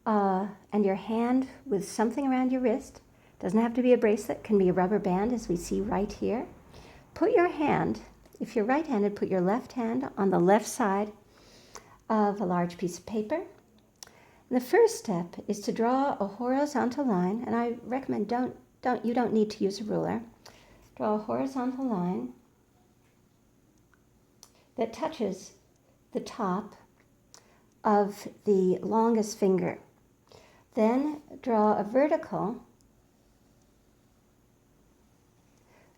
and your hand with something around your wrist. Doesn't have to be a bracelet, can be a rubber band as we see right here. Put your hand, if you're right-handed, put your left hand on the left side of a large piece of paper. And the first step is to draw a horizontal line, and I recommend you don't need to use a ruler. Draw a horizontal line that touches the top of the longest finger. Then draw a vertical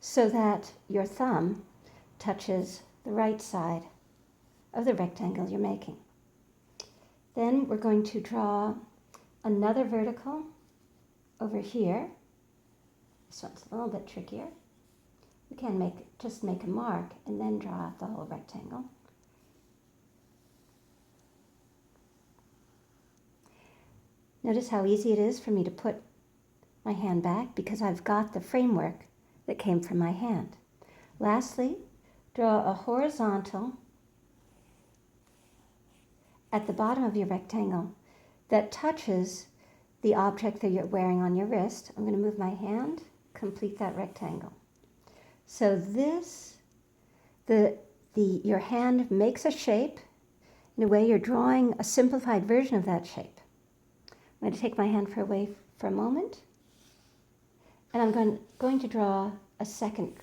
so that your thumb touches the right side of the rectangle you're making. Then we're going to draw another vertical over here. This one's a little bit trickier. We can just make a mark and then draw out the whole rectangle. Notice how easy it is for me to put my hand back because I've got the framework that came from my hand. Lastly, draw a horizontal at the bottom of your rectangle that touches the object that you're wearing on your wrist. I'm going to move my hand, complete that rectangle. So this, your hand makes a shape. In a way, you're drawing a simplified version of that shape. I'm going to take my hand away for a moment, and I'm going to draw a second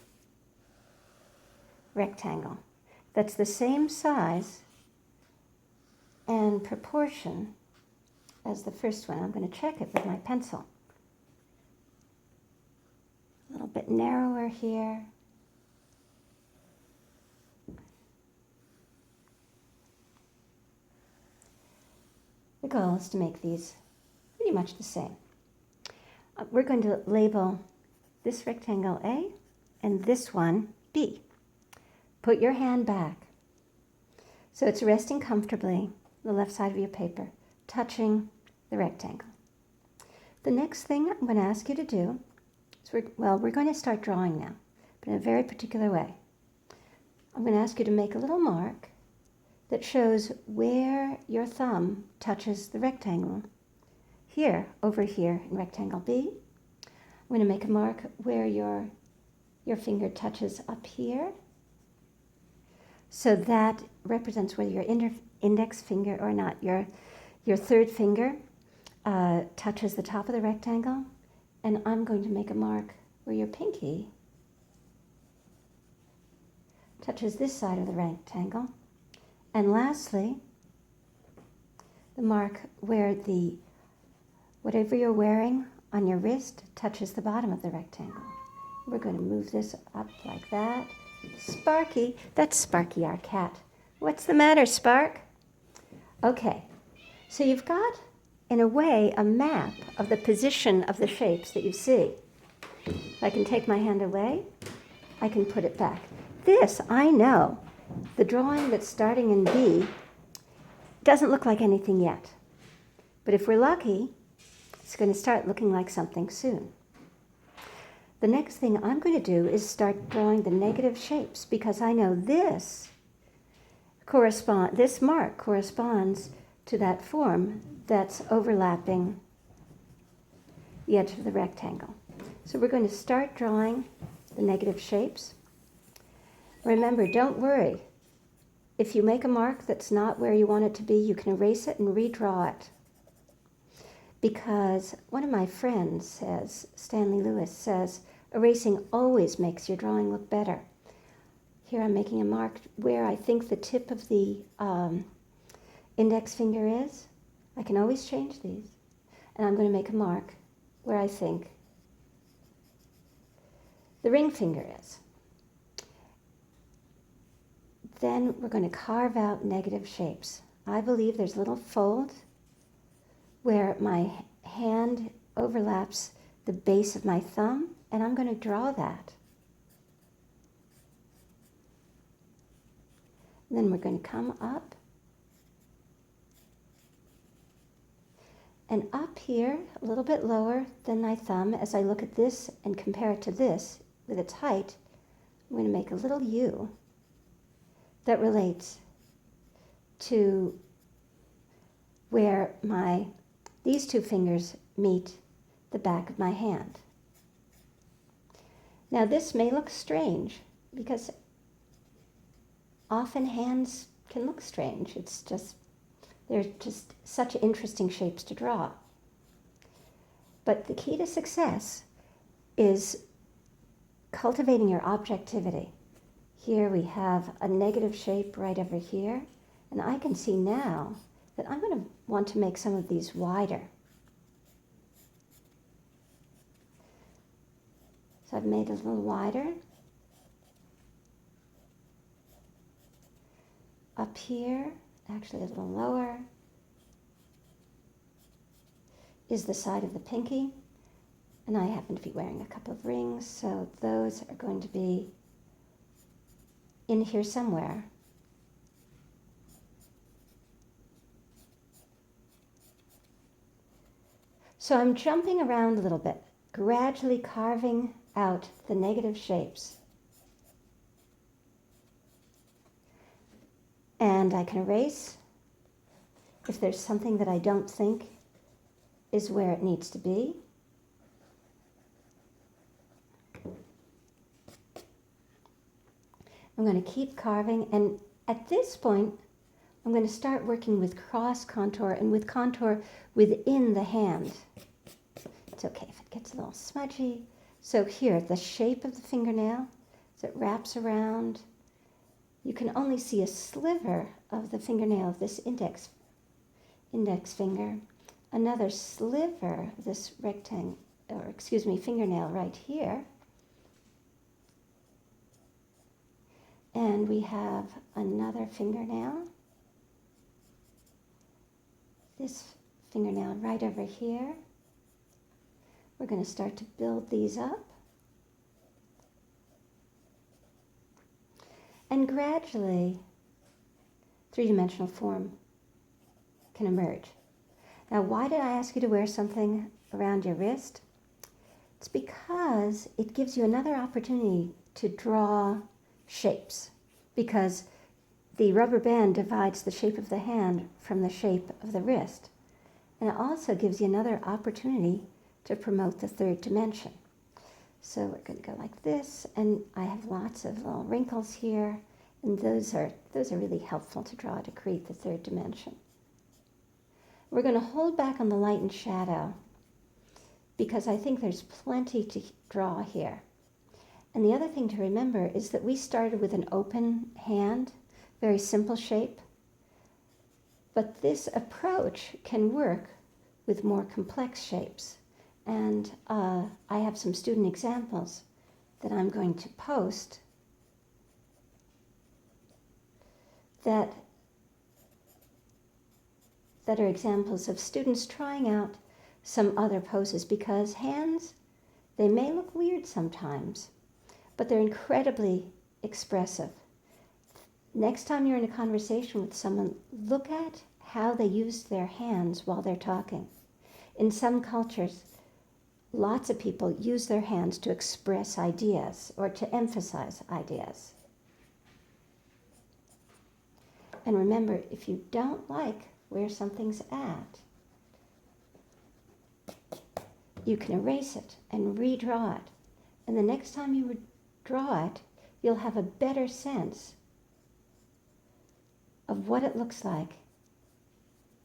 rectangle that's the same size and proportion as the first one. I'm going to check it with my pencil. A little bit narrower here. The goal is to make these pretty much the same. We're going to label this rectangle A and this one B. Put your hand back so it's resting comfortably on the left side of your paper, touching the rectangle. The next thing I'm going to ask you to do is, we're going to start drawing now, but in a very particular way. I'm going to ask you to make a little mark that shows where your thumb touches the rectangle. Here, over here in rectangle B, I'm going to make a mark where your finger touches up here. So that represents whether your index finger or not. Your third finger touches the top of the rectangle, and I'm going to make a mark where your pinky touches this side of the rectangle. And lastly, the mark where whatever you're wearing on your wrist touches the bottom of the rectangle. We're going to move this up like that. Sparky, that's Sparky, our cat. What's the matter, Spark? Okay, so you've got, in a way, a map of the position of the shapes that you see. If I can take my hand away, I can put it back. This, I know, the drawing that's starting in B doesn't look like anything yet. But if we're lucky, it's going to start looking like something soon. The next thing I'm going to do is start drawing the negative shapes, because I know this mark corresponds to that form that's overlapping the edge of the rectangle. So we're going to start drawing the negative shapes. Remember, don't worry. If you make a mark that's not where you want it to be, you can erase it and redraw it. Because one of my friends says, Stanley Lewis says, erasing always makes your drawing look better. Here I'm making a mark where I think the tip of the index finger is. I can always change these. And I'm going to make a mark where I think the ring finger is. Then we're going to carve out negative shapes. I believe there's a little fold where my hand overlaps the base of my thumb, and I'm going to draw that. And then we're going to come up. And up here, a little bit lower than my thumb, as I look at this and compare it to this with its height, I'm going to make a little U that relates to where these two fingers meet the back of my hand. Now this may look strange because often hands can look strange. They're just such interesting shapes to draw. But the key to success is cultivating your objectivity. Here we have a negative shape right over here, and I can see now that I'm going to want to make some of these wider. So I've made it a little wider. Up here, actually a little lower, is the side of the pinky. And I happen to be wearing a couple of rings, so those are going to be in here somewhere. So I'm jumping around a little bit, gradually carving out the negative shapes. And I can erase if there's something that I don't think is where it needs to be. I'm going to keep carving, and at this point, I'm going to start working with cross contour and with contour within the hand. It's okay if it gets a little smudgy. So here, the shape of the fingernail, as it wraps around, you can only see a sliver of the fingernail of this index finger, another sliver of this fingernail right here. And we have another fingernail, this fingernail right over here. We're going to start to build these up. And gradually, three-dimensional form can emerge. Now, why did I ask you to wear something around your wrist? It's because it gives you another opportunity to draw shapes, because the rubber band divides the shape of the hand from the shape of the wrist. And it also gives you another opportunity to promote the third dimension. So we're going to go like this, and I have lots of little wrinkles here, and those are really helpful to draw to create the third dimension. We're going to hold back on the light and shadow because I think there's plenty to draw here. And the other thing to remember is that we started with an open hand, very simple shape, but this approach can work with more complex shapes. And I have some student examples that I'm going to post that are examples of students trying out some other poses, because hands, they may look weird sometimes, but they're incredibly expressive. Next time you're in a conversation with someone, look at how they use their hands while they're talking. In some cultures, lots of people use their hands to express ideas or to emphasize ideas. And remember, if you don't like where something's at, you can erase it and redraw it. And the next time you draw it, you'll have a better sense of what it looks like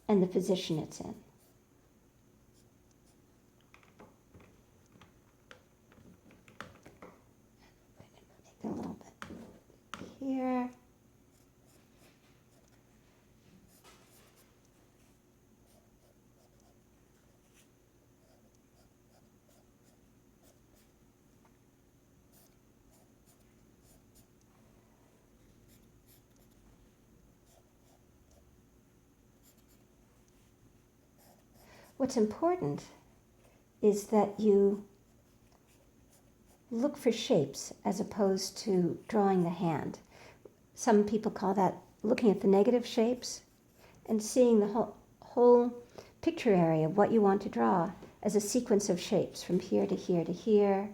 and the position it's in. A little bit here. What's important is that you look for shapes as opposed to drawing the hand. Some people call that looking at the negative shapes and seeing the whole picture area of what you want to draw as a sequence of shapes from here to here to here,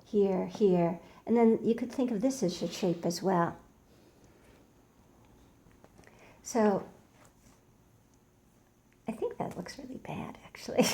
here, here. And then you could think of this as a shape as well. So I think that looks looks really bad, actually.